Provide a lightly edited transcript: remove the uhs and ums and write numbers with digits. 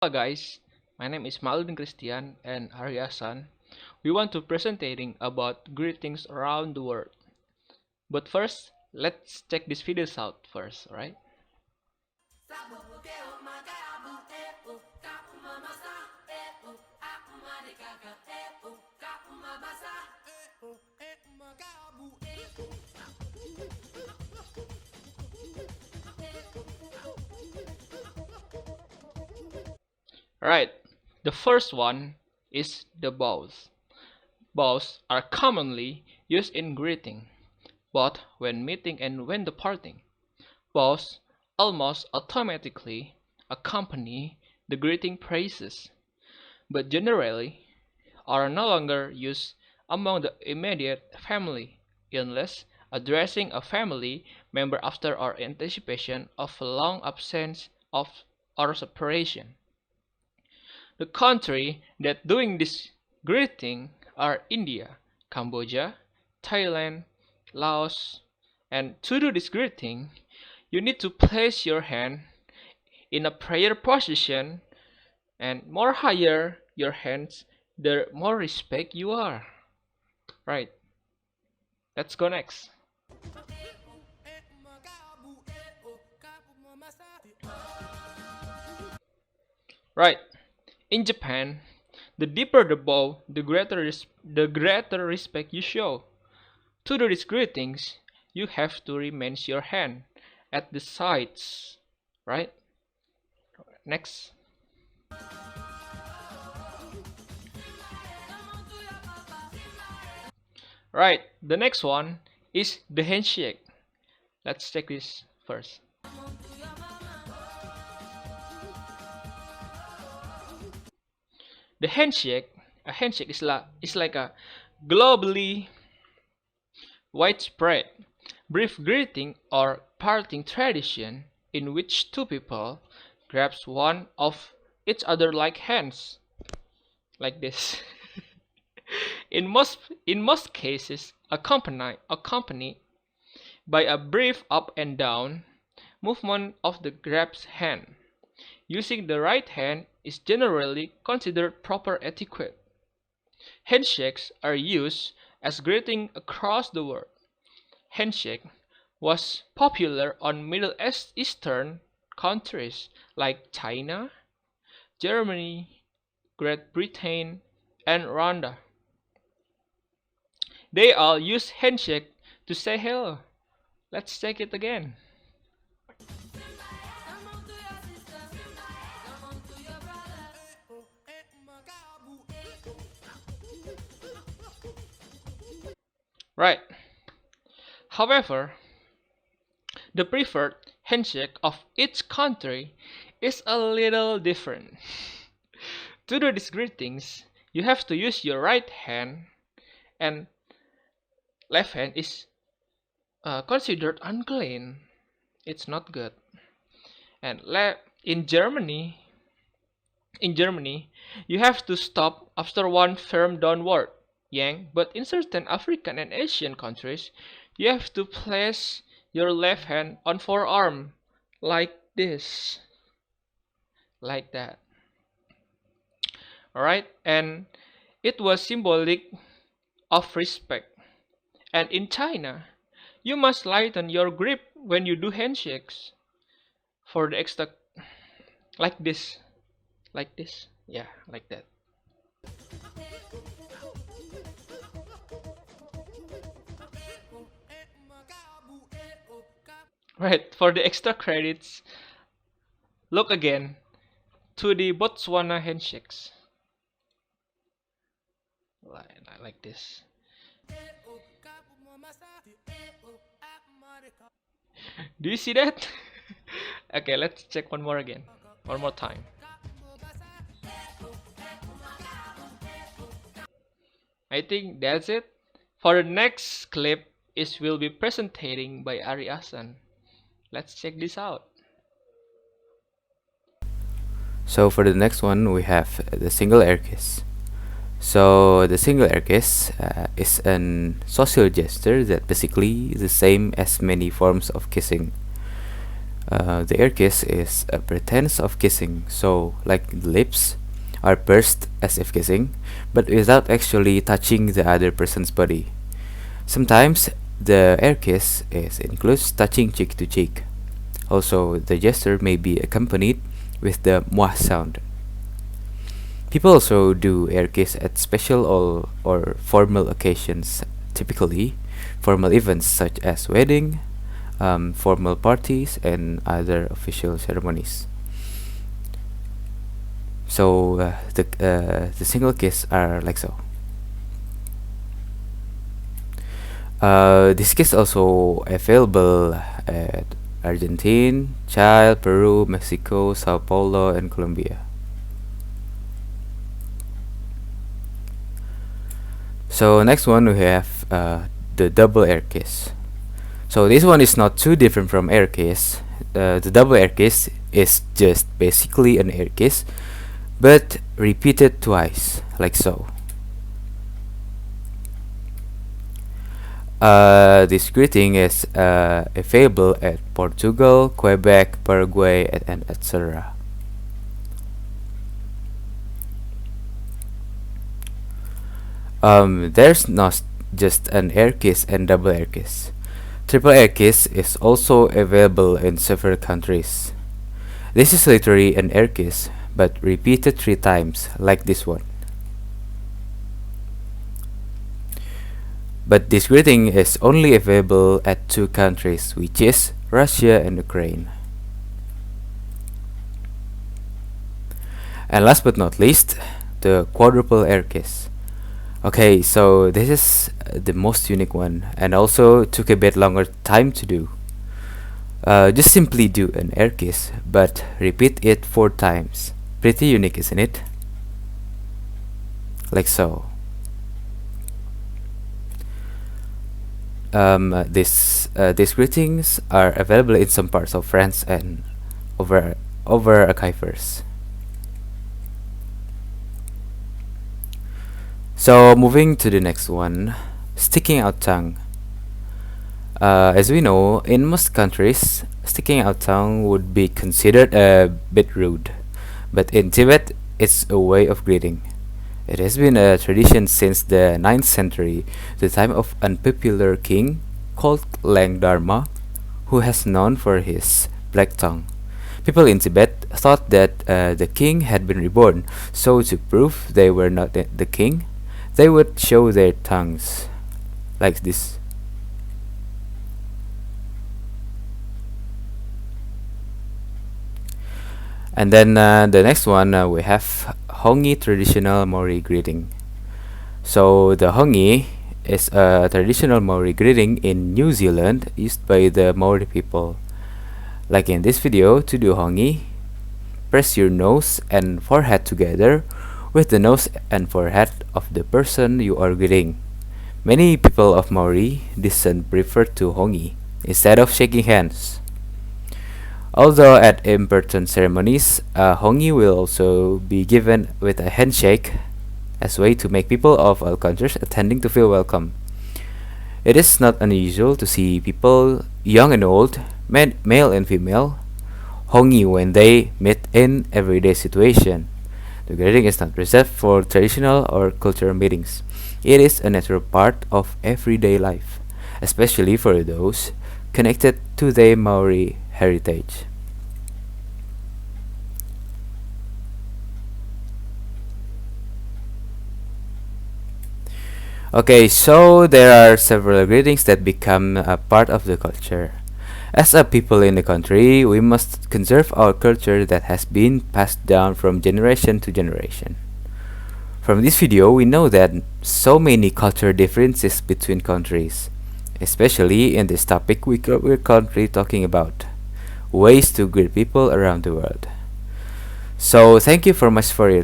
Hello guys, my name is Malden Christian and Ari Ahsan. We want to presenting about greetings around the world. But first, let's check this videos out first, right? Right. The first one is the bows. Bows are commonly used in greeting, both when meeting and when departing. Bows almost automatically accompany the greeting phrases, but generally are no longer used among the immediate family unless addressing a family member after or anticipation of a long absence of or separation. The country that doing this greeting are India, Cambodia, Thailand, Laos, and to do this greeting, you need to place your hand in a prayer position, and more higher your hands, the more respect you are. Right. Let's go next. Right. In Japan, the deeper the bow, the greater respect you show. To do these greetings, you have to remain your hand at the sides. Right. Next. Right. The next one is the handshake. Let's check this first. The handshake, a handshake is like a globally widespread brief greeting or parting tradition in which two people grabs one of each other like hands, like this. In most cases, accompanied by a brief up and down movement of the grab's hand. Using the right hand is generally considered proper etiquette. Handshakes are used as greeting across the world. Handshake was popular on Middle Eastern countries like China, Germany, Great Britain, and Rwanda. They all use handshake to say hello. Let's take it again. Right. However, the preferred handshake of each country is a little different. To do these greetings, you have to use your right hand, and left hand is considered unclean. It's not good. And in Germany, you have to stop after one firm downward yank. But in certain African and Asian countries, you have to place your left hand on forearm like this, like that. All right, and it was symbolic of respect. And in China, you must lighten your grip when you do handshakes for the extra, like this, yeah, like that. Right, for the extra credits, look again to the Botswana handshakes, like this. Do you see that? Okay, let's check one more again, one more time. I think that's it. For the next clip is will be presenting by Ari Ahsan. Let's check this out. So for the next one, we have the single air kiss. So the single air kiss is an social gesture that basically is the same as many forms of kissing. The air kiss is a pretense of kissing, so like the lips are pursed as if kissing, but without actually touching the other person's body. Sometimes the air kiss includes touching cheek to cheek. Also, the gesture may be accompanied with the muah sound. People also do air kiss at special or formal occasions, typically formal events such as wedding, formal parties, and other official ceremonies. So the single kiss are like so. This kiss also available at Argentina, Chile, Peru, Mexico, Sao Paulo, and Colombia. So next one we have the double air kiss. So this one is not too different from air kiss. The double air kiss is just basically an air kiss, but repeated twice, like so. This greeting is available at Portugal, Quebec, Paraguay, and etc. There's not just an air kiss and double air kiss. Triple air kiss is also available in several countries. This is literally an air kiss, but repeated 3 times, like this one. But this greeting is only available at 2 countries, which is Russia and Ukraine. And last but not least, the quadruple air kiss. Okay, so this is the most unique one, and also took a bit longer time to do. Just simply do an air kiss, but repeat it 4 times. Pretty unique, isn't it? Like so. These greetings are available in some parts of France and over archivers. So moving to the next one, sticking out tongue. As we know, in most countries, sticking out tongue would be considered a bit rude, but in Tibet, it's a way of greeting. It has been a tradition since the 9th century, the time of unpopular king called Lang Dharma, who has known for his black tongue. People in Tibet thought that the king had been reborn, so to prove they were not the king, they would show their tongues like this. And then the next one we have Hongi traditional Maori greeting. So the Hongi is a traditional Maori greeting in New Zealand used by the Maori people. Like in this video, to do Hongi, press your nose and forehead together with the nose and forehead of the person you are greeting. Many people of Maori descent prefer to Hongi instead of shaking hands. Although at important ceremonies, Hongi will also be given with a handshake as a way to make people of all cultures attending to feel welcome. It is not unusual to see people, young and old, male and female, Hongi when they meet in everyday situation. The greeting is not reserved for traditional or cultural meetings. It is a natural part of everyday life, especially for those connected to their Maori heritage. Okay, so there are several greetings that become a part of the culture. As a people in the country, we must conserve our culture that has been passed down from generation to generation. From this video, we know that so many cultural differences between countries, especially in this topic we're currently talking about, ways to greet people around the world. So thank you very much for your